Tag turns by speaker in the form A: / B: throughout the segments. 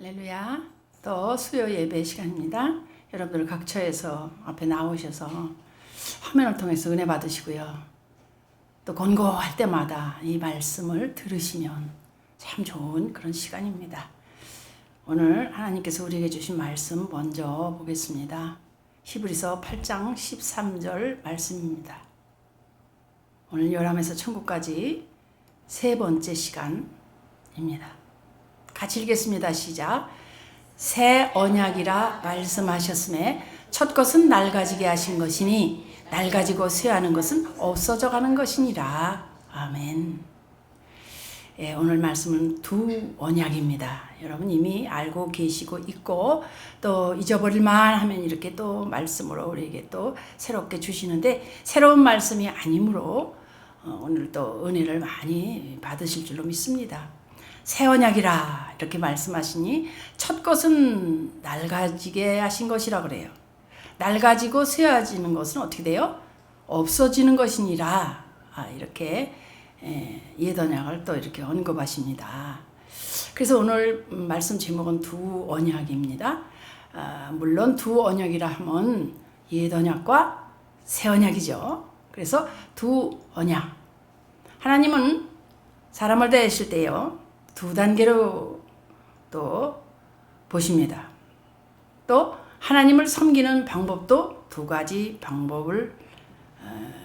A: 할렐루야. 또 수요 예배 시간입니다. 여러분들 각처에서 앞에 나오셔서 화면을 통해서 은혜 받으시고요. 또 권고할 때마다 이 말씀을 들으시면 참 좋은 그런 시간입니다. 오늘 하나님께서 우리에게 주신 말씀 먼저 보겠습니다. 히브리서 8장 13절 말씀입니다. 오늘 요람에서 천국까지 세 번째 시간입니다. 같이 읽겠습니다. 시작. 새 언약이라 말씀하셨음에 첫 것은 낡아지게 하신 것이니 낡아지고 쇠하는 것은 없어져 가는 것이니라. 아멘. 예, 오늘 말씀은 두 언약입니다. 여러분 이미 알고 계시고 있고 또 잊어버릴만 하면 이렇게 또 말씀으로 우리에게 또 새롭게 주시는데 새로운 말씀이 아니므로 오늘 또 은혜를 많이 받으실 줄로 믿습니다. 새 언약이라 이렇게 말씀하시니 첫 것은 낡아지게 하신 것이라 그래요. 낡아지고 쇠해지는 것은 어떻게 돼요? 없어지는 것이니라. 이렇게 옛 언약을 또 이렇게 언급하십니다. 그래서 오늘 말씀 제목은 두 언약입니다. 물론 두 언약이라 하면 옛 언약과 새 언약이죠. 그래서 두 언약. 하나님은 사람을 대하실 때요. 두 단계로 또 보십니다. 또 하나님을 섬기는 방법도 두 가지 방법을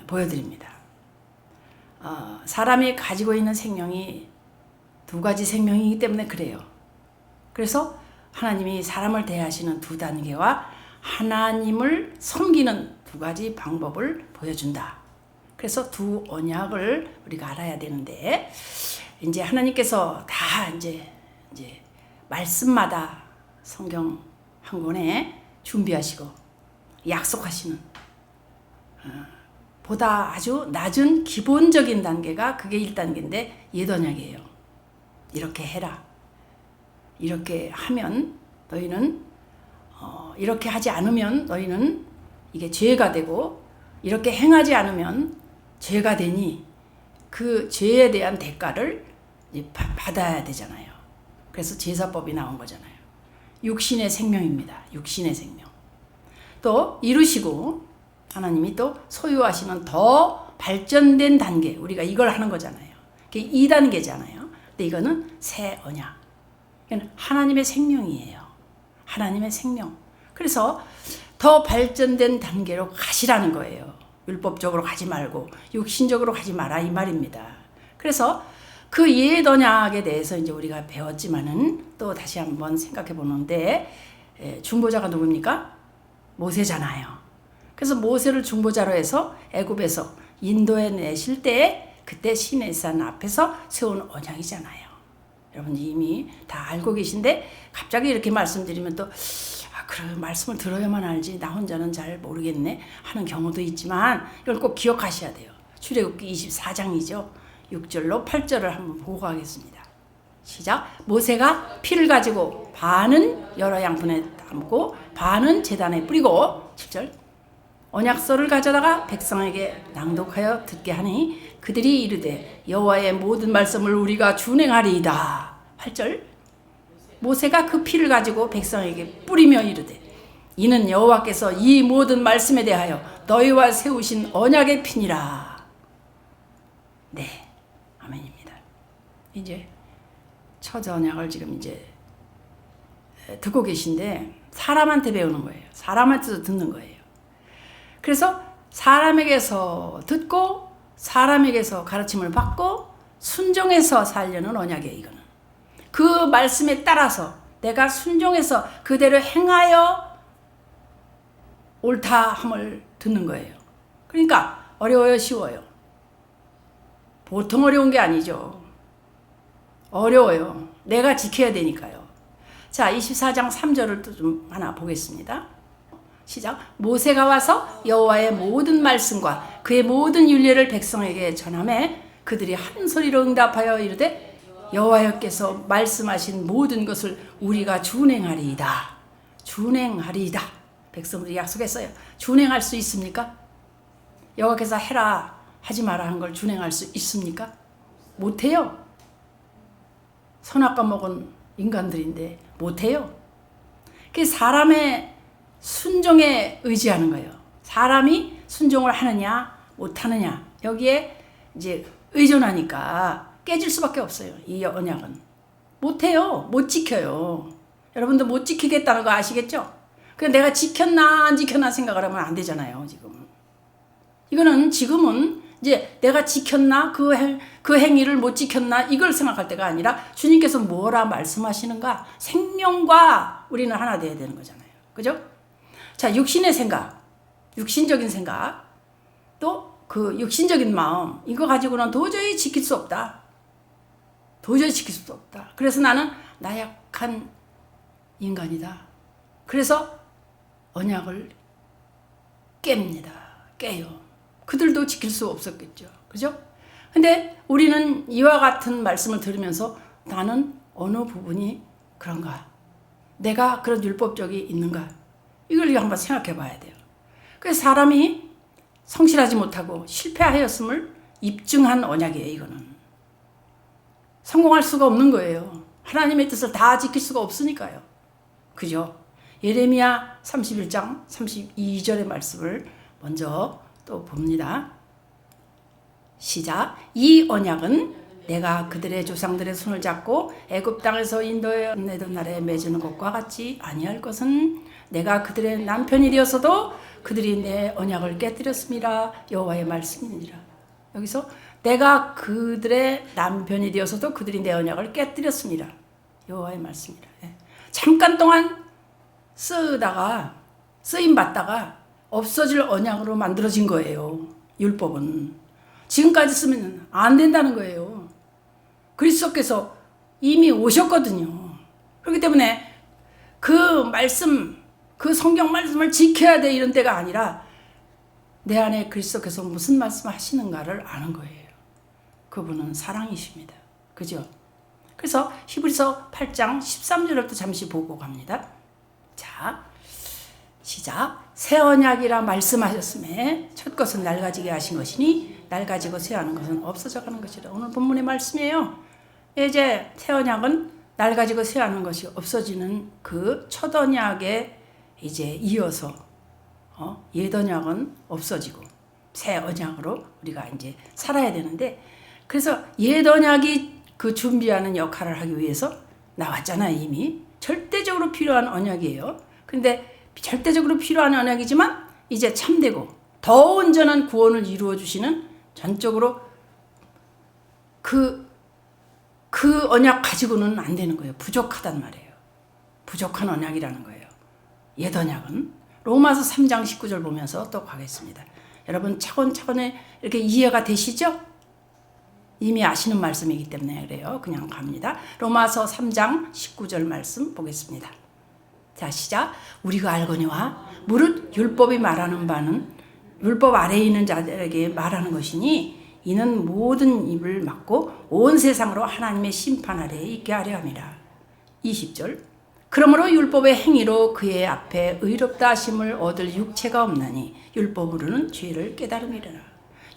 A: 보여드립니다. 사람이 가지고 있는 생명이 두 가지 생명이기 때문에 그래요. 그래서 하나님이 사람을 대하시는 두 단계와 하나님을 섬기는 두 가지 방법을 보여준다. 그래서 두 언약을 우리가 알아야 되는데 이제 하나님께서 다 이제 말씀마다 성경 한 권에 준비하시고 약속하시는 보다 아주 낮은 기본적인 단계가 그게 1단계인데 옛 언약이에요. 이렇게 해라. 이렇게 하면 너희는 이렇게 하지 않으면 너희는 이게 죄가 되고 이렇게 행하지 않으면 죄가 되니 그 죄에 대한 대가를 받아야 되잖아요. 그래서 제사법이 나온 거잖아요. 육신의 생명입니다. 육신의 생명. 또 이루시고 하나님이 또 소유하시는 더 발전된 단계. 우리가 이걸 하는 거잖아요. 그게 2단계잖아요. 근데 이거는 새 언약. 하나님의 생명이에요. 하나님의 생명. 그래서 더 발전된 단계로 가시라는 거예요. 율법적으로 가지 말고 육신적으로 가지 마라 이 말입니다. 그래서 그 옛 언약에 대해서 이제 우리가 배웠지만은 또 다시 한번 생각해 보는데 중보자가 누굽니까? 모세잖아요. 그래서 모세를 중보자로 해서 애굽에서 인도해 내실 때 그때 시내산 앞에서 세운 언약이잖아요. 여러분 이미 다 알고 계신데 갑자기 이렇게 말씀드리면 또 그래 말씀을 들어야만 알지 나 혼자는 잘 모르겠네 하는 경우도 있지만 이걸 꼭 기억하셔야 돼요. 출애굽기 24장이죠. 6절로 8절을 한번 보고 가겠습니다. 시작. 모세가 피를 가지고 반은 여러 양푼에 담고 반은 제단에 뿌리고 7절 언약서를 가져다가 백성에게 낭독하여 듣게 하니 그들이 이르되 여호와의 모든 말씀을 우리가 준행하리이다. 8절 모세가 그 피를 가지고 백성에게 뿌리며 이르되 이는 여호와께서 이 모든 말씀에 대하여 너희와 세우신 언약의 피니라. 네, 아멘입니다. 이제 첫 언약을 지금 이제 듣고 계신데 사람한테 배우는 거예요. 사람한테도 듣는 거예요. 그래서 사람에게서 듣고 사람에게서 가르침을 받고 순종해서 살려는 언약이에요. 이거는. 그 말씀에 따라서 내가 순종해서 그대로 행하여 옳다함을 듣는 거예요. 그러니까 어려워요, 쉬워요? 보통 어려운 게 아니죠. 어려워요. 내가 지켜야 되니까요. 자, 24장 3절을 또 좀 하나 보겠습니다. 시작. 모세가 와서 여호와의 모든 말씀과 그의 모든 율례를 백성에게 전하매 그들이 한 소리로 응답하여 이르되 여호와께서 말씀하신 모든 것을 우리가 준행하리이다. 준행하리이다. 백성들이 약속했어요. 준행할 수 있습니까? 여호와께서 해라 하지 마라 한 걸 준행할 수 있습니까? 못해요. 선악과 먹은 인간들인데 못해요. 그게 사람의 순종에 의지하는 거예요. 사람이 순종을 하느냐 못하느냐 여기에 이제 의존하니까 깨질 수밖에 없어요. 이 언약은 못해요. 못 지켜요. 여러분도 못 지키겠다는 거 아시겠죠? 그냥 내가 지켰나 안 지켰나 생각을 하면 안 되잖아요. 이거는 지금은 이제 내가 지켰나 그 행위를 못 지켰나 이걸 생각할 때가 아니라 주님께서 뭐라 말씀하시는가 생명과 우리는 하나 돼야 되는 거잖아요. 그죠? 자, 육신의 생각, 육신적인 생각, 또 그 육신적인 마음 이거 가지고는 도저히 지킬 수 없다. 도저히 지킬 수 없다. 그래서 나는 나약한 인간이다. 그래서 언약을 깹니다. 깨요. 그들도 지킬 수 없었겠죠. 그죠? 근데 우리는 이와 같은 말씀을 들으면서 나는 어느 부분이 그런가? 내가 그런 율법적이 있는가? 이걸 한번 생각해 봐야 돼요. 그래서 사람이 성실하지 못하고 실패하였음을 입증한 언약이에요. 이거는. 성공할 수가 없는 거예요. 하나님의 뜻을 다 지킬 수가 없으니까요. 그죠? 예레미야 31장 32절의 말씀을 먼저 또 봅니다. 시작. 이 언약은 내가 그들의 조상들의 손을 잡고 애굽 땅에서 인도해 내던 날에 맺은 것과 같이 아니할 것은 내가 그들의 남편이 되었어도 그들이 내 언약을 깨뜨렸습니다. 여호와의 말씀이니라. 여기서 내가 그들의 남편이 되어서도 그들이 내 언약을 깨뜨렸습니다. 여호와의 말씀이라. 잠깐 동안 쓰임 받다가 없어질 언약으로 만들어진 거예요. 율법은. 지금까지 쓰면 안 된다는 거예요. 그리스도께서 이미 오셨거든요. 그렇기 때문에 그 말씀, 그 성경 말씀을 지켜야 돼 이런 때가 아니라 내 안에 그리스도께서 무슨 말씀을 하시는가를 아는 거예요. 그분은 사랑이십니다. 그죠? 그래서 히브리서 8장 13절부터 잠시 보고 갑니다. 자, 시작. 새 언약이라 말씀하셨음에 첫 것은 낡아지게 하신 것이니 낡아지고 쇠하는 것은 없어져 가는 것이라. 오늘 본문의 말씀이에요. 이제 새 언약은 낡아지고 쇠하는 것이 없어지는 그 첫 언약에 이제 이어서 옛 언약은 없어지고 새 언약으로 우리가 이제 살아야 되는데, 그래서 옛 언약이 그 준비하는 역할을 하기 위해서 나왔잖아요. 이미 절대적으로 필요한 언약이에요. 근데 절대적으로 필요한 언약이지만 이제 참되고 더 온전한 구원을 이루어 주시는 전적으로 그 언약 가지고는 안 되는 거예요. 부족하단 말이에요. 부족한 언약이라는 거예요. 옛 언약은. 로마서 3장 19절 보면서 또 가겠습니다. 여러분 차근차근히 이렇게 이해가 되시죠? 이미 아시는 말씀이기 때문에 그래요. 그냥 갑니다. 로마서 3장 19절 말씀 보겠습니다. 자, 시작. 우리가 알거니와 무릇 율법이 말하는 바는 율법 아래에 있는 자들에게 말하는 것이니 이는 모든 입을 막고 온 세상으로 하나님의 심판 아래에 있게 하려 함이라. 20절. 그러므로 율법의 행위로 그의 앞에 의롭다 하심을 얻을 육체가 없나니 율법으로는 죄를 깨달음이라.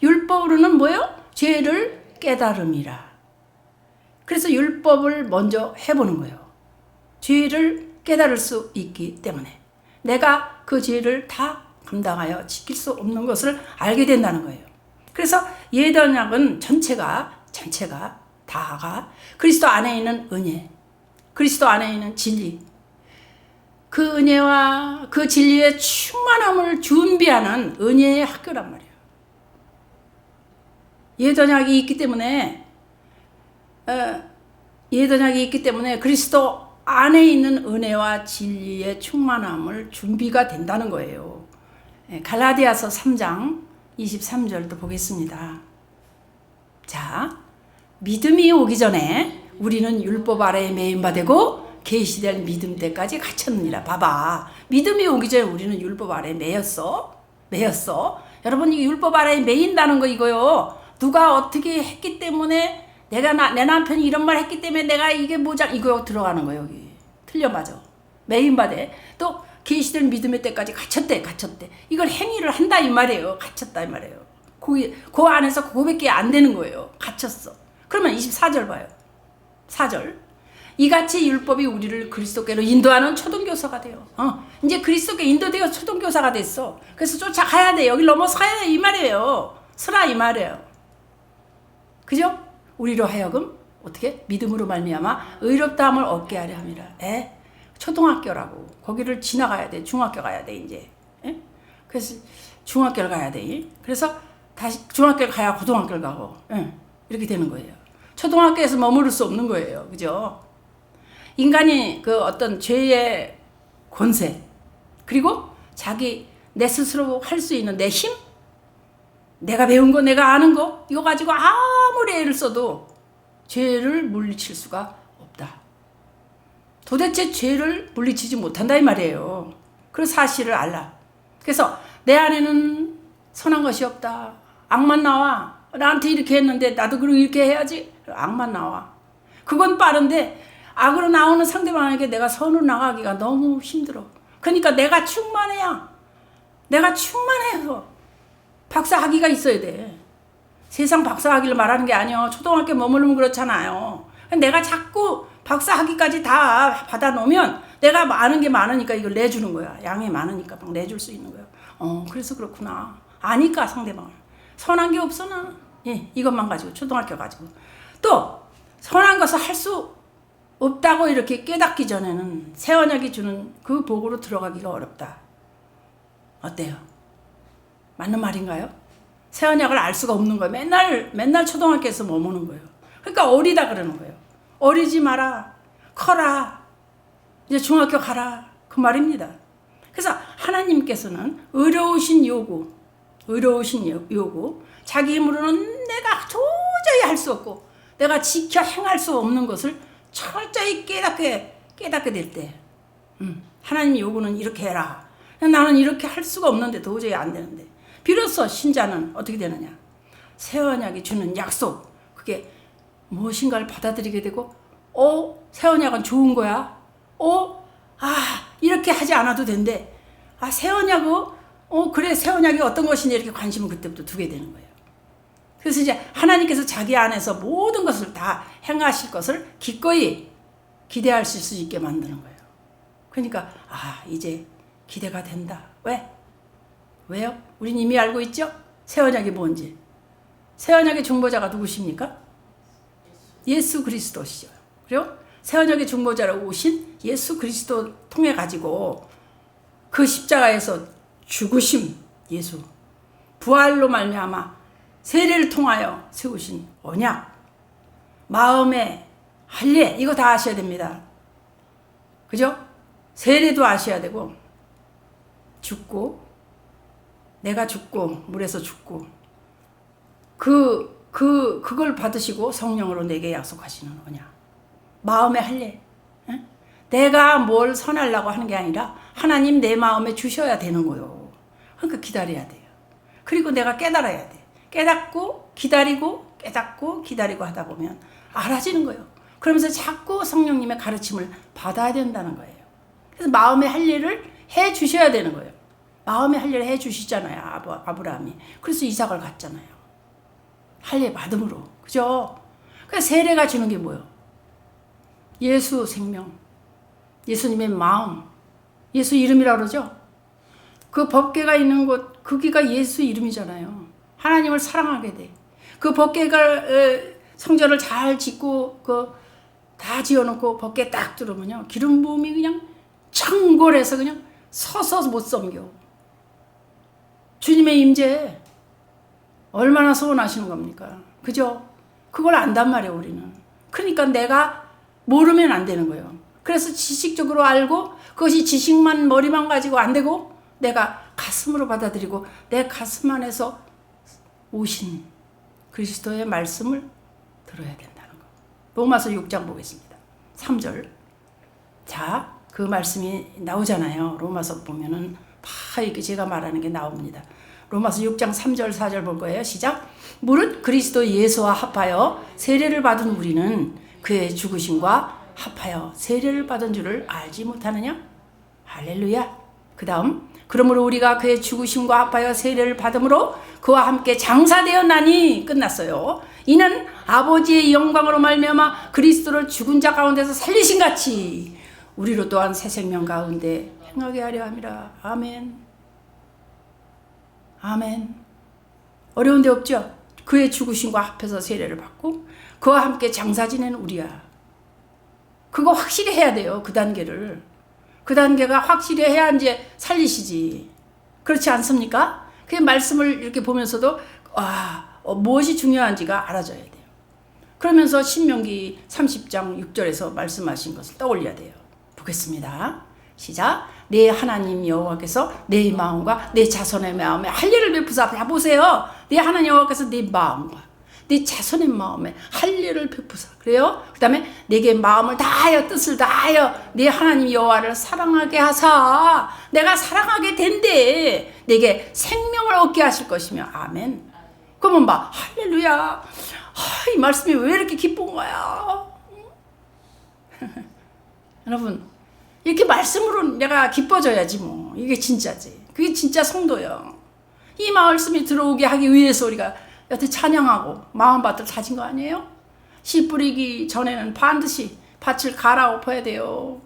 A: 율법으로는 뭐요? 죄를 깨달음이라. 그래서 율법을 먼저 해보는 거예요. 죄를 깨달을 수 있기 때문에 내가 그 죄를 다 감당하여 지킬 수 없는 것을 알게 된다는 거예요. 그래서 옛 언약은 전체가 다가 그리스도 안에 있는 은혜, 그리스도 안에 있는 진리, 그 은혜와 그 진리의 충만함을 준비하는 은혜의 학교란 말이에요. 옛 언약이 있기 때문에 그리스도 안에 있는 은혜와 진리의 충만함을 준비가 된다는 거예요. 갈라디아서 3장 23절도 보겠습니다. 자, 믿음이 오기 전에 우리는 율법 아래에 매인 바 되고 계시될 믿음 때까지 갇혔느니라. 봐봐. 믿음이 오기 전에 우리는 율법 아래에 매였어. 여러분, 이 율법 아래에 매인다는 거 이거요. 누가 어떻게 했기 때문에 내 남편이 이런 말 했기 때문에 내가 이게 이거 들어가는 거예요. 여기 틀려 맞아. 매인 바 돼. 또 계시될 믿음의 때까지 갇혔대. 이걸 행위를 한다 이 말이에요. 갇혔다 이 말이에요. 그 안에서 그거밖에 안 되는 거예요. 갇혔어. 그러면 24절 봐요. 4절. 이같이 율법이 우리를 그리스도께로 인도하는 초등교사가 돼요. 이제 그리스도께 인도되어 초등교사가 됐어. 그래서 쫓아가야 돼. 여기 넘어서야 돼. 이 말이에요. 서라 이 말이에요. 그죠? 우리로 하여금 어떻게? 믿음으로 말미암아 의롭다함을 얻게 하려 함이라. 초등학교라고. 거기를 지나가야 돼. 중학교 가야 돼 이제. 그래서 중학교를 가야 돼. 그래서 다시 중학교를 가야 고등학교를 가고. 이렇게 되는 거예요. 초등학교에서 머무를 수 없는 거예요. 그죠? 인간이 그 어떤 죄의 권세, 그리고 내 스스로 할 수 있는 내 힘, 내가 배운 거, 내가 아는 거, 이거 가지고 아무리 애를 써도 죄를 물리칠 수가 없다. 도대체 죄를 물리치지 못한다 이 말이에요. 그 사실을 알라. 그래서 내 안에는 선한 것이 없다. 악만 나와. 나한테 이렇게 했는데 나도 이렇게 해야지. 악만 나와. 그건 빠른데 악으로 나오는 상대방에게 내가 선으로 나가기가 너무 힘들어. 그러니까 내가 충만해야. 내가 충만해서 박사학위가 있어야 돼. 세상 박사학위를 말하는 게 아니야. 초등학교 머무르면 그렇잖아요. 내가 자꾸 박사학위까지 다 받아놓으면 내가 아는 게 많으니까 이걸 내주는 거야. 양이 많으니까 막 내줄 수 있는 거야. 그래서 그렇구나. 아니까 상대방을. 선한 게 없어 나. 이것만 가지고 초등학교 가지고. 또 선한 것을 할 수 없다고 이렇게 깨닫기 전에는 새 언약이 주는 그 복으로 들어가기가 어렵다. 어때요? 맞는 말인가요? 새 언약을 알 수가 없는 거예요. 맨날 초등학교에서 머무는 거예요. 그러니까 어리다 그러는 거예요. 어리지 마라. 커라. 이제 중학교 가라. 그 말입니다. 그래서 하나님께서는 의로우신 요구, 자기 힘으로는 내가 도저히 할 수 없고 내가 지켜 행할 수 없는 것을 철저히 깨닫게 될 때, 하나님의 요구는 이렇게 해라. 나는 이렇게 할 수가 없는데 도저히 안 되는데 비로소 신자는 어떻게 되느냐? 새 언약이 주는 약속, 그게 무엇인가를 받아들이게 되고, 새 언약은 좋은 거야. 이렇게 하지 않아도 된대. 새 언약은 그래, 새 언약이 어떤 것인지 이렇게 관심을 그때부터 두게 되는 거예요. 그래서 이제 하나님께서 자기 안에서 모든 것을 다 행하실 것을 기꺼이 기대하실 수 있게 만드는 거예요. 그러니까 이제 기대가 된다. 왜요? 우린 이미 알고 있죠? 새 언약이 뭔지. 새 언약의 중보자가 누구십니까? 예수 그리스도시죠. 그리고 새 언약의 중보자로 오신 예수 그리스도 통해 가지고 그 십자가에서 죽으심 예수, 부활로 말미암아 세례를 통하여 세우신 언약, 마음의 할례, 이거 다 아셔야 됩니다. 그죠? 세례도 아셔야 되고, 내가 죽고 물에서 죽고 그걸 받으시고 성령으로 내게 약속하시는 언약, 마음의 할례. 내가 뭘 선하려고 하는 게 아니라 하나님 내 마음에 주셔야 되는 거요. 그러니까 기다려야 돼요. 그리고 내가 깨달아야 돼. 깨닫고 기다리고 깨닫고 기다리고 하다 보면 알아지는 거예요. 그러면서 자꾸 성령님의 가르침을 받아야 된다는 거예요. 그래서 마음의 할례를 해 주셔야 되는 거예요. 마음의 할례를 해 주시잖아요. 아브라함이. 그래서 이삭을 갖잖아요. 할례 받음으로. 그죠? 그래서 세례가 주는 게 뭐예요? 예수 생명, 예수님의 마음, 예수 이름이라고 그러죠? 그 법궤가 있는 곳, 거기가 예수 이름이잖아요. 하나님을 사랑하게 돼. 그 법궤가 성전을 잘 짓고 다 지어놓고 법궤 딱 들어오면요, 기름 부음이 그냥 창궐해서 그냥 서서 못 섬겨. 주님의 임재 얼마나 소원하시는 겁니까? 그죠? 그걸 안단 말이에요, 우리는. 그러니까 내가 모르면 안 되는 거예요. 그래서 지식적으로 알고 그것이 지식만 머리만 가지고 안 되고 내가 가슴으로 받아들이고 내 가슴 안에서 오신 그리스도의 말씀을 들어야 된다는 거. 로마서 6장 보겠습니다. 3절. 자, 그 말씀이 나오잖아요. 로마서 보면은 다 이렇게 제가 말하는 게 나옵니다. 로마서 6장 3절 4절 볼 거예요. 시작. 무릇 그리스도 예수와 합하여 세례를 받은 우리는 그의 죽으심과 합하여 세례를 받은 줄을 알지 못하느냐? 할렐루야. 그 다음, 그러므로 우리가 그의 죽으심과 합하여 세례를 받음으로 그와 함께 장사되었나니, 끝났어요. 이는 아버지의 영광으로 말미암아 그리스도를 죽은 자 가운데서 살리신 같이 우리로 또한 새 생명 가운데 행하게 하려 함이라. 아멘. 아멘. 어려운 데 없죠? 그의 죽으심과 합해서 세례를 받고 그와 함께 장사 지낸 우리야. 그거 확실히 해야 돼요. 그 단계를. 그 단계가 확실히 해야 이제 살리시지. 그렇지 않습니까? 그 말씀을 이렇게 보면서도 무엇이 중요한지가 알아져야 돼요. 그러면서 신명기 30장 6절에서 말씀하신 것을 떠올려야 돼요. 보겠습니다. 시작. 내 하나님 여호와께서 내 마음과 내 자손의 마음에 할례를 베푸사. 자 보세요. 내 하나님 여호와께서 내 마음과 내 자손의 마음에 할례를 베푸사. 그래요? 그 다음에 내게 마음을 다하여 뜻을 다하여 내 하나님 여호와를 사랑하게 하사. 내가 사랑하게 된대 내게 생명을 얻게 하실 것이며. 아멘. 그러면 막 할렐루야. 이 말씀이 왜 이렇게 기쁜 거야? 여러분 이렇게 말씀으로 내가 기뻐져야지 뭐. 이게 진짜지. 그게 진짜 성도예요. 이 말씀이 들어오게 하기 위해서 우리가 여태 찬양하고 마음밭을 다진 거 아니에요? 씨 뿌리기 전에는 반드시 밭을 갈아엎어야 돼요.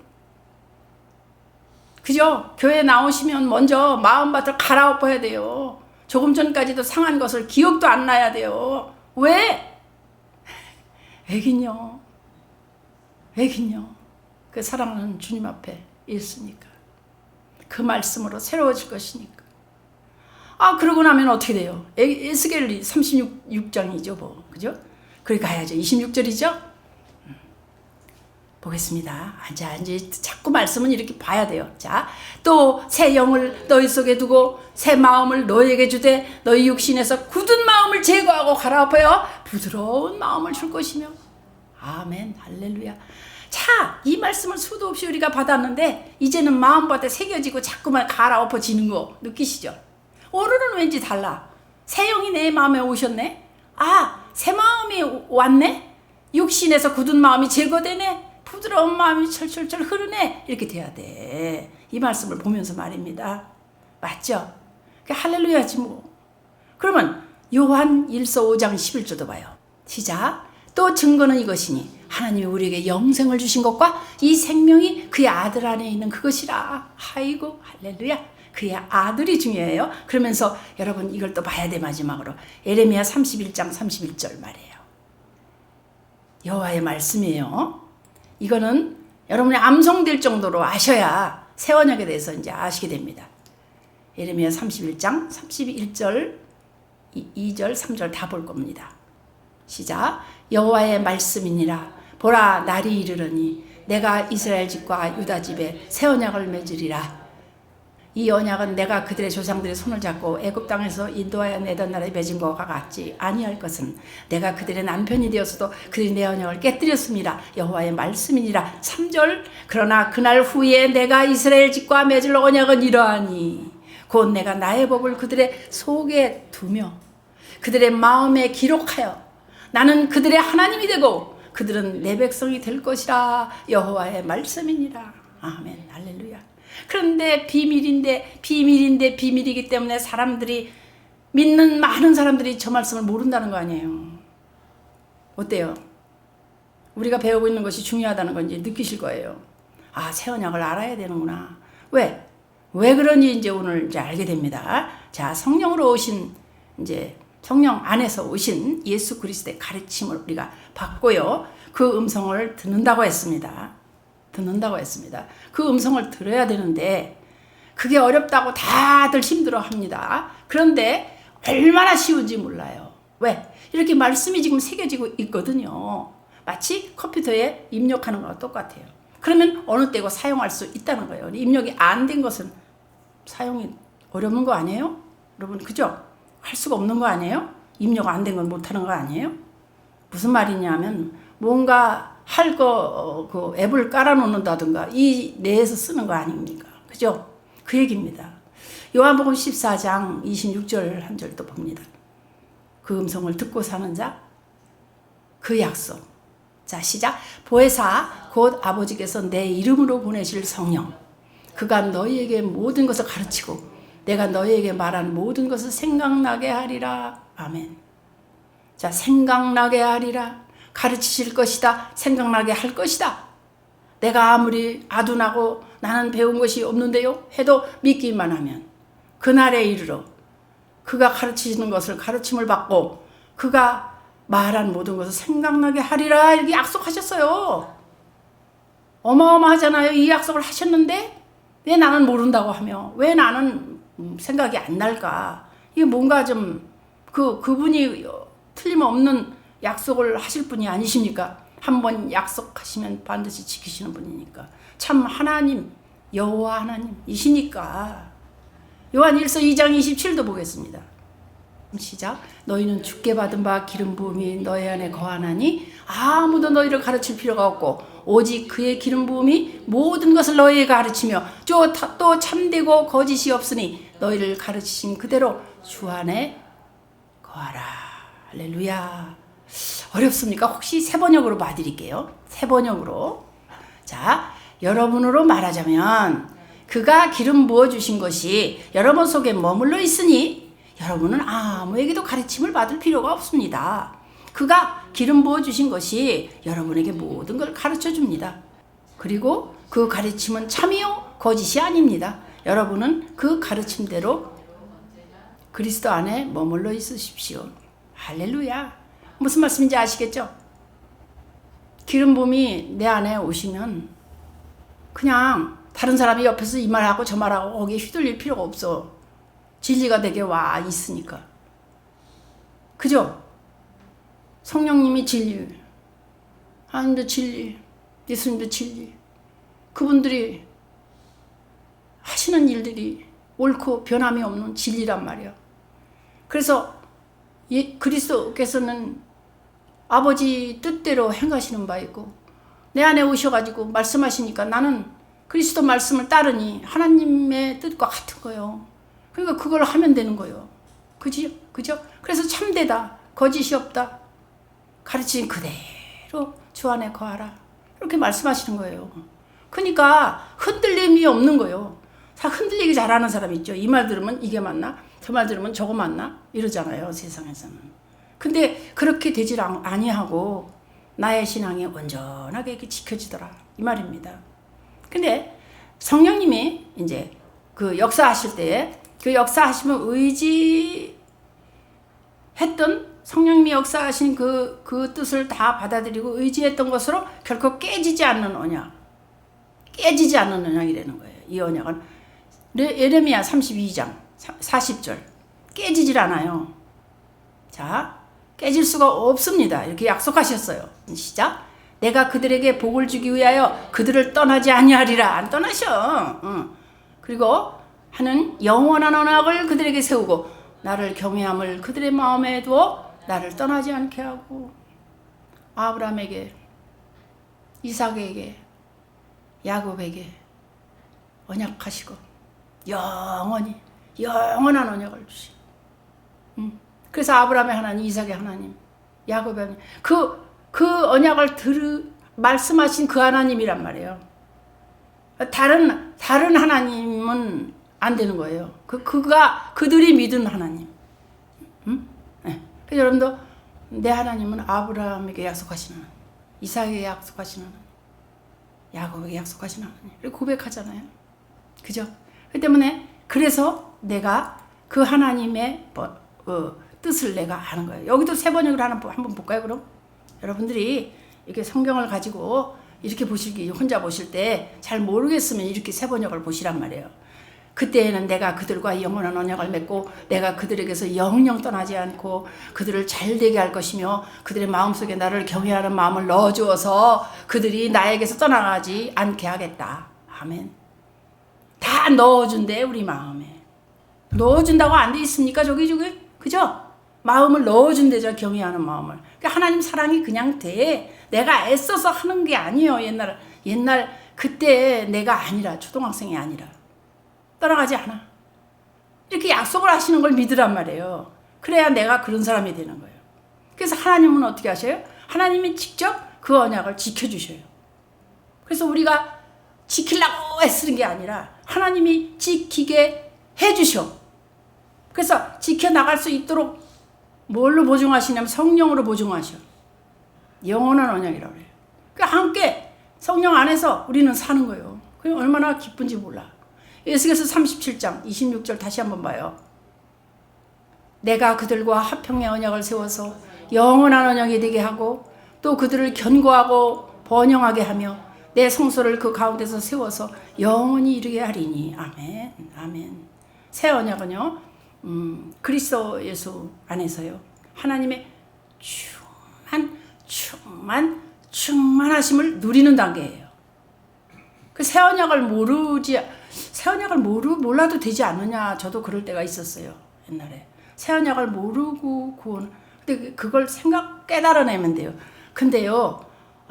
A: 그죠? 교회 나오시면 먼저 마음밭을 갈아엎어야 돼요. 조금 전까지도 상한 것을 기억도 안 나야 돼요. 왜? 왜긴요. 왜긴요. 그 사랑하는 주님 앞에 있으니까. 그 말씀으로 새로워질 것이니까. 그러고 나면 어떻게 돼요? 에스겔이 36장이죠, 뭐. 그죠? 그래 가야죠. 26절이죠? 보겠습니다. 이제 자꾸 말씀은 이렇게 봐야 돼요. 자, 또 새 영을 너희 속에 두고 새 마음을 너희에게 주되 너희 육신에서 굳은 마음을 제거하고 갈아엎어요 부드러운 마음을 줄 것이며. 아멘. 할렐루야. 자, 이 말씀을 수도 없이 우리가 받았는데 이제는 마음밭에 새겨지고 자꾸만 갈아엎어지는 거 느끼시죠? 오늘은 왠지 달라. 새 영이 내 마음에 오셨네. 새 마음이 왔네. 육신에서 굳은 마음이 제거되네. 부드러운 마음이 철철철 흐르네. 이렇게 돼야 돼. 이 말씀을 보면서 말입니다. 맞죠? 할렐루야지 뭐. 그러면 요한 1서 5장 11절도 봐요. 시작. 또 증거는 이것이니 하나님이 우리에게 영생을 주신 것과 이 생명이 그의 아들 안에 있는 그것이라. 아이고 할렐루야. 그의 아들이 중요해요. 그러면서 여러분 이걸 또 봐야 돼. 마지막으로 예레미야 31장 31절 말이에요. 여호와의 말씀이에요. 이거는 여러분이 암송될 정도로 아셔야 새 언약에 대해서 이제 아시게 됩니다. 예레미야 31장 31절 2절 3절 다 볼 겁니다. 시작. 여호와의 말씀이니라. 보라 날이 이르러니 내가 이스라엘 집과 유다 집에 새 언약을 맺으리라. 이 언약은 내가 그들의 조상들의 손을 잡고 애굽 땅에서 인도하여 내던 날에 맺은 것과 같지 아니할 것은 내가 그들의 남편이 되었어도 그들이 내 언약을 깨뜨렸습니다. 여호와의 말씀이니라. 3절. 그러나 그날 후에 내가 이스라엘 집과 맺을 언약은 이러하니 곧 내가 나의 법을 그들의 속에 두며 그들의 마음에 기록하여 나는 그들의 하나님이 되고 그들은 내 백성이 될 것이라. 여호와의 말씀이니라. 아멘. 할렐루야. 그런데 비밀이기 때문에 사람들이 믿는 많은 사람들이 저 말씀을 모른다는 거 아니에요. 어때요? 우리가 배우고 있는 것이 중요하다는 건 이제 느끼실 거예요. 새 언약을 알아야 되는구나. 왜 그런지 이제 오늘 이제 알게 됩니다. 자, 성령으로 오신 이제 성령 안에서 오신 예수 그리스도의 가르침을 우리가 받고요. 그 음성을 듣는다고 했습니다. 그 음성을 들어야 되는데 그게 어렵다고 다들 힘들어합니다. 그런데 얼마나 쉬운지 몰라요. 왜? 이렇게 말씀이 지금 새겨지고 있거든요. 마치 컴퓨터에 입력하는 거랑 똑같아요. 그러면 어느 때고 사용할 수 있다는 거예요. 입력이 안 된 것은 사용이 어려운 거 아니에요? 여러분 그죠? 할 수가 없는 거 아니에요? 입력 안 된 건 못하는 거 아니에요? 무슨 말이냐면 뭔가 할 그 앱을 깔아놓는다든가 이 내에서 쓰는 거 아닙니까? 그죠? 그 얘기입니다. 요한복음 14장 26절 한 절도 봅니다. 그 음성을 듣고 사는 자, 그 약속. 자, 시작. 보혜사 곧 아버지께서 내 이름으로 보내실 성령, 그가 너희에게 모든 것을 가르치고 내가 너희에게 말한 모든 것을 생각나게 하리라. 아멘. 자, 생각나게 하리라. 가르치실 것이다. 생각나게 할 것이다. 내가 아무리 아둔하고 나는 배운 것이 없는데요 해도 믿기만 하면 그날에 이르러 그가 가르치시는 것을 가르침을 받고 그가 말한 모든 것을 생각나게 하리라 이렇게 약속하셨어요. 어마어마하잖아요. 이 약속을 하셨는데 왜 나는 모른다고 하며 왜 나는 생각이 안 날까. 이게 뭔가 좀 그분이 틀림없는 약속을 하실 분이 아니십니까? 한번 약속하시면 반드시 지키시는 분이니까. 참 하나님, 여호와 하나님이시니까. 요한 1서 2장 27도 보겠습니다. 시작. 너희는 주께 받은 바 기름 부음이 너희 안에 거하나니 아무도 너희를 가르칠 필요가 없고 오직 그의 기름 부음이 모든 것을 너희에게 가르치며 또 참되고 거짓이 없으니 너희를 가르치신 그대로 주 안에 거하라. 할렐루야. 어렵습니까? 혹시 세 번역으로 봐드릴게요. 세 번역으로. 자, 여러분으로 말하자면 그가 기름 부어주신 것이 여러분 속에 머물러 있으니 여러분은 아무에게도 가르침을 받을 필요가 없습니다. 그가 기름 부어주신 것이 여러분에게 모든 걸 가르쳐줍니다. 그리고 그 가르침은 참이요 거짓이 아닙니다. 여러분은 그 가르침대로 그리스도 안에 머물러 있으십시오. 할렐루야. 무슨 말씀인지 아시겠죠? 기름 부음이 내 안에 오시면 그냥 다른 사람이 옆에서 이 말하고 저 말하고 거기에 휘둘릴 필요가 없어. 진리가 내게 와 있으니까. 그죠? 성령님이 진리, 하나님도 진리, 예수님도 진리. 그분들이 하시는 일들이 옳고 변함이 없는 진리란 말이야. 그래서 그리스도께서는 아버지 뜻대로 행하시는 바 있고 내 안에 오셔가지고 말씀하시니까 나는 그리스도 말씀을 따르니 하나님의 뜻과 같은 거예요. 그러니까 그걸 하면 되는 거예요. 그죠? 그래서 참되다. 거짓이 없다. 가르치신 그대로 주 안에 거하라. 이렇게 말씀하시는 거예요. 그러니까 흔들림이 없는 거예요. 다 흔들리기 잘하는 사람 있죠. 이 말 들으면 이게 맞나? 저 말 들으면 저거 맞나? 이러잖아요. 세상에서는. 근데 그렇게 되질 아니하고 나의 신앙이 온전하게 이렇게 지켜지더라. 이 말입니다. 근데 성령님이 이제 그 역사하실 때에 그 역사하시면 의지했던 성령님이 역사하신 그 뜻을 다 받아들이고 의지했던 것으로 결코 깨지지 않는 언약. 깨지지 않는 언약이라는 거예요. 이 언약은 예레미야 32장 40절 깨지질 않아요. 자, 깨질 수가 없습니다. 이렇게 약속하셨어요. 시작. 내가 그들에게 복을 주기 위하여 그들을 떠나지 아니하리라. 안 떠나셔. 그리고 하는 영원한 언약을 그들에게 세우고 나를 경외함을 그들의 마음에 두어 나를 떠나지 않게 하고 아브라함에게 이삭에게 야곱에게 언약하시고 영원히 영원한 언약을 주시고 그래서 아브라함의 하나님, 이삭의 하나님, 야곱의 하나님 그 언약을 말씀하신 그 하나님이란 말이에요. 다른 하나님은 안 되는 거예요. 그들이 믿은 하나님. 네. 그래서 여러분도 내 하나님은 아브라함에게 약속하시는 하나님, 이삭에게 약속하시는 하나님, 야곱에게 약속하시는 하나님. 이렇게 고백하잖아요. 그죠? 그 때문에 그래서 내가 그 하나님의 뜻을 내가 아는 거예요. 여기도 세 번역으로 한번 볼까요, 그럼? 여러분들이 이렇게 성경을 가지고 이렇게 혼자 보실 때 잘 모르겠으면 이렇게 세 번역을 보시란 말이에요. 그때에는 내가 그들과 영원한 언약을 맺고 내가 그들에게서 영영 떠나지 않고 그들을 잘되게 할 것이며 그들의 마음속에 나를 경외하는 마음을 넣어주어서 그들이 나에게서 떠나가지 않게 하겠다. 아멘. 다 넣어준대 우리 마음에. 넣어준다고 안 돼 있습니까? 저기 그죠? 마음을 넣어준대죠. 경외하는 마음을. 그러니까 하나님 사랑이 그냥 돼. 내가 애써서 하는 게 아니에요. 옛날 그때 내가 아니라 초등학생이 아니라 떠나가지 않아. 이렇게 약속을 하시는 걸 믿으란 말이에요. 그래야 내가 그런 사람이 되는 거예요. 그래서 하나님은 어떻게 하셔요? 하나님이 직접 그 언약을 지켜주셔요. 그래서 우리가 지키려고 애쓰는 게 아니라 하나님이 지키게 해주셔. 그래서 지켜나갈 수 있도록 뭘로 보증하시냐면 성령으로 보증하셔. 영원한 언약이라고 그래요. 그러니까 함께 성령 안에서 우리는 사는 거예요. 그게 얼마나 기쁜지 몰라. 에스겔서 37장 26절 다시 한번 봐요. 내가 그들과 화평의 언약을 세워서 영원한 언약이 되게 하고 또 그들을 견고하고 번영하게 하며 내 성소를 그 가운데서 세워서 영원히 이르게 하리니. 아멘. 아멘. 새 언약은요, 그리스도 예수 안에서요, 하나님의 충만하심을 누리는 단계예요. 그 새 언약을 몰라도 되지 않느냐. 저도 그럴 때가 있었어요. 옛날에. 새 언약을 모르고 근데 그걸 깨달아내면 돼요. 근데요,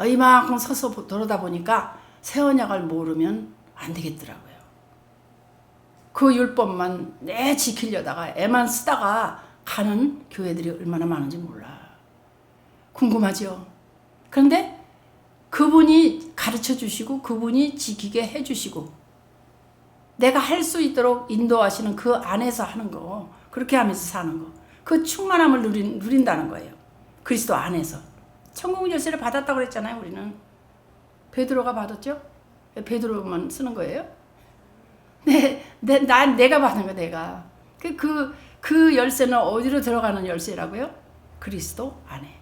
A: 이만큼 서서 돌아다 보니까 새 언약을 모르면 안 되겠더라고요. 그 율법만 지키려다가 애만 쓰다가 가는 교회들이 얼마나 많은지 몰라. 궁금하죠? 그런데 그분이 가르쳐 주시고 그분이 지키게 해 주시고 내가 할 수 있도록 인도하시는 그 안에서 하는 거, 그렇게 하면서 사는 거, 그 충만함을 누린다는 거예요. 그리스도 안에서. 천국 열쇠를 받았다고 그랬잖아요. 우리는 베드로가 받았죠. 베드로만 쓰는 거예요. 내가 받은 거. 내가 그 열쇠는 어디로 들어가는 열쇠라고요? 그리스도 안에.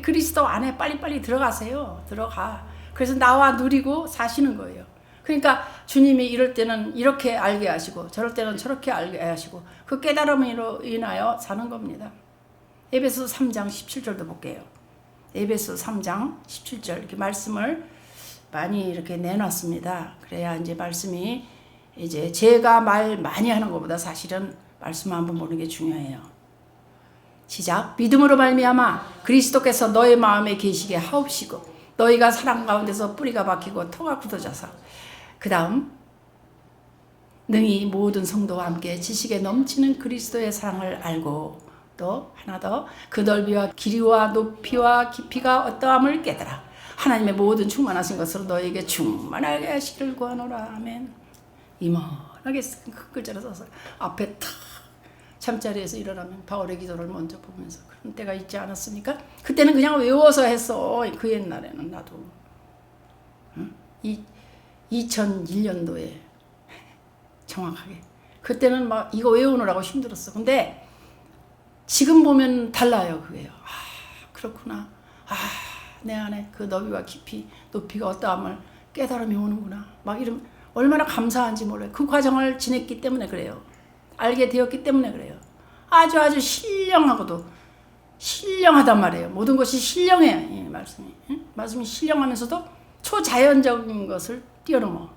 A: 그리스도 안에 빨리빨리 들어가세요. 들어가. 그래서 나와 누리고 사시는 거예요. 그러니까 주님이 이럴 때는 이렇게 알게 하시고 저럴 때는 저렇게 알게 하시고 그 깨달음으로 인하여 사는 겁니다. 에베소 3장 17절도 볼게요. 에베소 3장 17절 이렇게 말씀을 많이 이렇게 내놨습니다. 그래야 이제 말씀이 이제 제가 말 많이 하는 것보다 사실은 말씀 한번 보는 게 중요해요. 시작. 믿음으로 말미암아 그리스도께서 너의 마음에 계시게 하옵시고 너희가 사랑 가운데서 뿌리가 박히고 토가 굳어져서 그 다음 능히 모든 성도와 함께 지식에 넘치는 그리스도의 사랑을 알고 또 하나 더 그 넓이와 길이와 높이와 깊이가 어떠함을 깨달아 하나님의 모든 충만하신 것으로 너에게 충만하게 하시기를 구하노라. 아멘. 이만하게 큰 글자로 써서 앞에 탁 잠자리에서 일어나면 바울의 기도를 먼저 보면서 그런 때가 있지 않았습니까? 그때는 그냥 외워서 했어. 그 옛날에는 나도 2001년도에 정확하게 그때는 막 이거 외우느라고 힘들었어. 근데 지금 보면 달라요. 그게요. 그렇구나. 내 안에 그 너비와 깊이 높이가 어떠함을 깨달음이 오는구나. 막 이런 얼마나 감사한지 몰라요. 그 과정을 지냈기 때문에 그래요. 알게 되었기 때문에 그래요. 아주 신령하고도 신령하단 말이에요. 모든 것이 신령해요. 이 말씀이. 말씀이 신령하면서도 초자연적인 것을 뛰어넘어.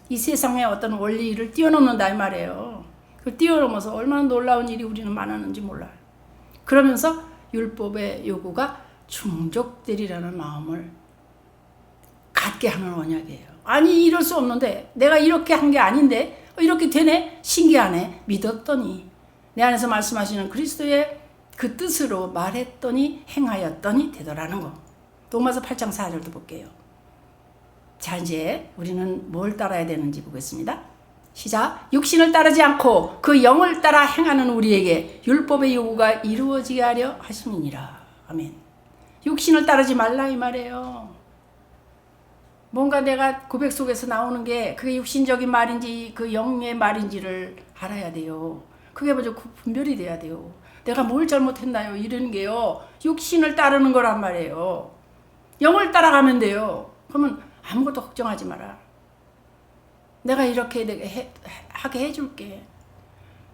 A: 이 세상의 어떤 원리를 뛰어넘는다 이 말이에요. 그 뛰어넘어서 얼마나 놀라운 일이 우리는 많았는지 몰라요. 그러면서 율법의 요구가 충족되리라는 마음을 갖게 하는 언약이에요. 아니 이럴 수 없는데 내가 이렇게 한 게 아닌데 이렇게 되네? 신기하네. 믿었더니 내 안에서 말씀하시는 그리스도의 그 뜻으로 말했더니 행하였더니 되더라는 거. 로마서 8장 4절도 볼게요. 자 이제 우리는 뭘 따라야 되는지 보겠습니다. 시작. 육신을 따르지 않고 그 영을 따라 행하는 우리에게 율법의 요구가 이루어지게 하려 하심이니라. 아멘. 육신을 따르지 말라 이 말이에요. 뭔가 내가 고백 속에서 나오는 게 그게 육신적인 말인지 그 영의 말인지를 알아야 돼요. 그게 먼저 분별이 돼야 돼요. 내가 뭘 잘못했나요? 이런 게요. 육신을 따르는 거란 말이에요. 영을 따라가면 돼요. 그러면 아무것도 걱정하지 마라. 내가 이렇게 하게 해줄게.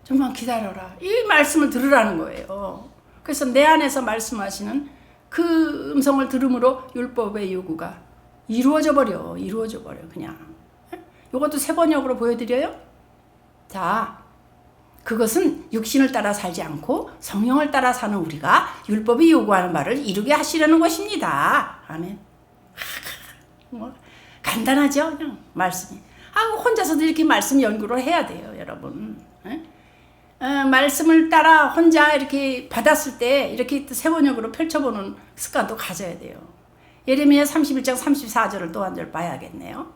A: 좀만 기다려라. 이 말씀을 들으라는 거예요. 그래서 내 안에서 말씀하시는 그 음성을 들음으로 율법의 요구가 이루어져 버려 그냥. 이것도 세 번역으로 보여드려요. 자, 그것은 육신을 따라 살지 않고 성령을 따라 사는 우리가 율법이 요구하는 말을 이루게 하시려는 것입니다. 아멘. 뭐 간단하죠, 그냥 말씀이. 혼자서도 이렇게 말씀 연구를 해야 돼요, 여러분. 말씀을 따라 혼자 이렇게 받았을 때 이렇게 세 번역으로 펼쳐보는 습관도 가져야 돼요. 예레미야 31장 34절을 또 한 절 봐야겠네요.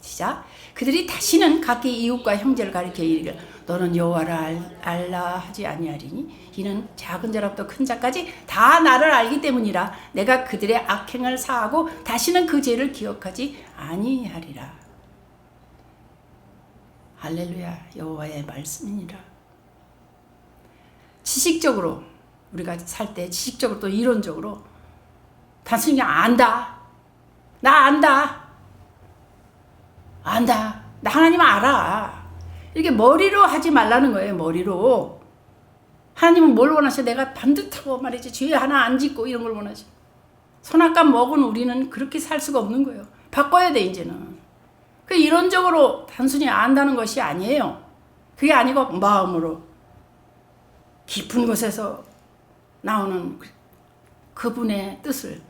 A: 시작. 그들이 다시는 각기 이웃과 형제를 가리켜 이르기를 너는 여호와를 알라 하지 아니하리니 이는 작은 자로부터 큰 자까지 다 나를 알기 때문이라. 내가 그들의 악행을 사하고 다시는 그 죄를 기억하지 아니하리라. 할렐루야. 여호와의 말씀이니라. 지식적으로 우리가 살 때 지식적으로 또 이론적으로 단순히 그냥 안다. 나 안다. 나 하나님 알아. 이렇게 머리로 하지 말라는 거예요. 머리로. 하나님은 뭘 원하셔? 내가 반듯하고 말이지 죄 하나 안 짓고 이런 걸 원하셔. 선악과 먹은 우리는 그렇게 살 수가 없는 거예요. 바꿔야 돼 이제는. 그 이론적으로 단순히 안다는 것이 아니에요. 그게 아니고 마음으로 깊은 곳에서 나오는 그분의 뜻을.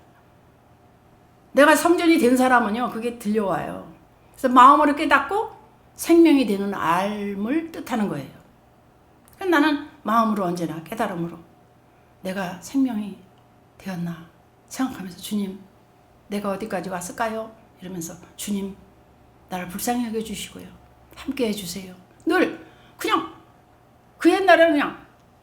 A: 내가 성전이 된 사람은요 그게 들려와요. 그래서 마음으로 깨닫고 생명이 되는 알을 뜻하는 거예요. 나는 마음으로 언제나 깨달음으로 내가 생명이 되었나 생각하면서 주님 내가 어디까지 왔을까요? 이러면서 주님 나를 불쌍히 여겨주시고요. 함께 해주세요. 늘 그냥 그 옛날에는 그냥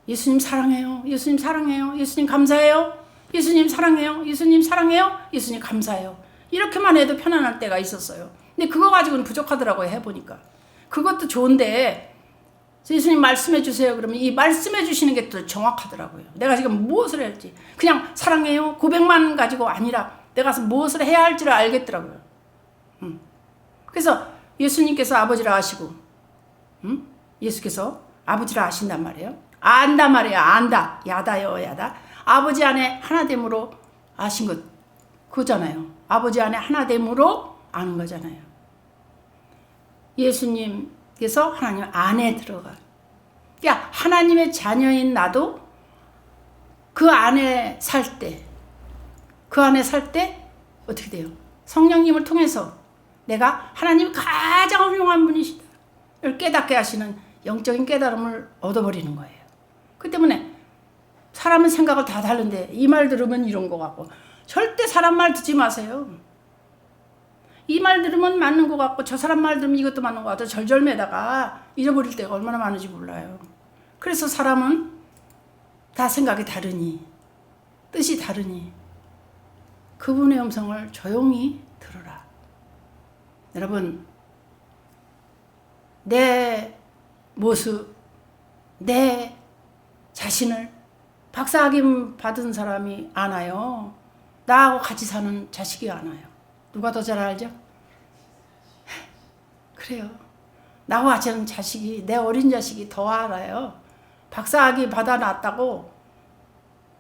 A: 예수님 사랑해요. 예수님 사랑해요. 예수님 감사해요. 예수님 사랑해요. 예수님 사랑해요. 예수님 감사해요. 이렇게만 해도 편안할 때가 있었어요. 근데 그거 가지고는 부족하더라고요. 해보니까. 그것도 좋은데 예수님 말씀해 주세요. 그러면 이 말씀해 주시는 게 더 정확하더라고요. 내가 지금 무엇을 해야 할지. 그냥 사랑해요. 고백만 가지고 아니라 내가 무엇을 해야 할지를 알겠더라고요. 그래서 예수님께서 아버지라 하시고 예수께서 아버지라 하신단 말이에요. 안단 말이에요. 안다. 야다요 야다. 아버지 안에 하나됨으로 아신 것 그거잖아요. 아버지 안에 하나됨으로 아는 거잖아요. 예수님께서 하나님 안에 들어가. 그러니까 하나님의 자녀인 나도 그 안에 살 때, 어떻게 돼요? 성령님을 통해서 내가 하나님이 가장 훌륭한 분이시다. 를 깨닫게 하시는 영적인 깨달음을 얻어버리는 거예요. 그 때문에 사람은 생각을 다 다른데 이 말 들으면 이런 거 같고 절대 사람 말 듣지 마세요. 이 말 들으면 맞는 것 같고 저 사람 말 들으면 이것도 맞는 것 같고 절절매다가 잊어버릴 때가 얼마나 많은지 몰라요. 그래서 사람은 다 생각이 다르니 뜻이 다르니 그분의 음성을 조용히 들어라. 여러분 내 모습 내 자신을 박사학위 받은 사람이 아나요? 나하고 같이 사는 자식이 아나요? 누가 더 잘 알죠? 그래요. 나하고 같이 사는 자식이 내 어린 자식이 더 알아요. 박사학위 받아놨다고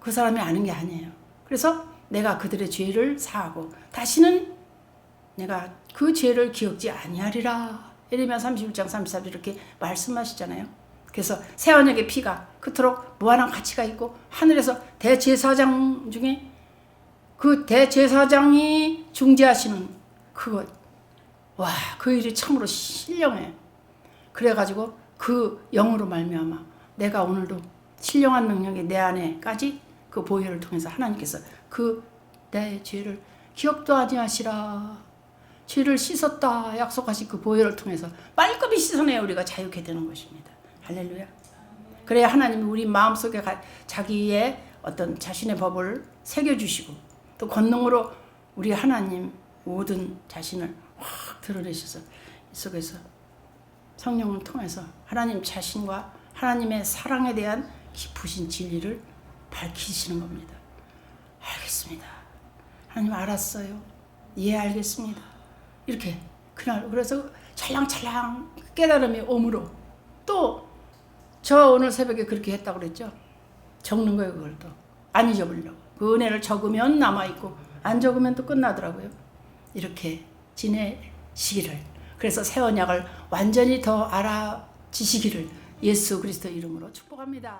A: 그 사람이 아는 게 아니에요. 그래서 내가 그들의 죄를 사하고 다시는 내가 그 죄를 기억지 아니하리라. 예레미야 31장 34절 이렇게 말씀하시잖아요. 그래서 새 언약의 피가 그토록 무한한 가치가 있고 하늘에서 대제사장 중에 그 대제사장이 중재하시는 그것 와, 그 일이 참으로 신령해. 그래가지고 그 영으로 말미암아 내가 오늘도 신령한 능력이 내 안에까지 그 보혈을 통해서 하나님께서 그 내 죄를 기억도 아니하시라 죄를 씻었다 약속하신 그 보혈을 통해서 빨끔히 씻어내야 우리가 자유케 되는 것입니다. 할렐루야. 그래야 하나님이 우리 마음속에 자기의 어떤 자신의 법을 새겨주시고 또 권능으로 우리 하나님 모든 자신을 확 드러내셔서 이 속에서 성령을 통해서 하나님 자신과 하나님의 사랑에 대한 깊으신 진리를 밝히시는 겁니다. 알겠습니다. 하나님 알았어요. 예 알겠습니다. 이렇게 그날 그래서 찰랑찰랑 깨달음이 오므로 또 저 오늘 새벽에 그렇게 했다고 그랬죠. 적는 거예요. 그걸 또 안 잊어버리려고. 그 은혜를 적으면 남아있고 안 적으면 또 끝나더라고요. 이렇게 지내시기를 그래서 새 언약을 완전히 더 알아지시기를 예수 그리스도 이름으로 축복합니다.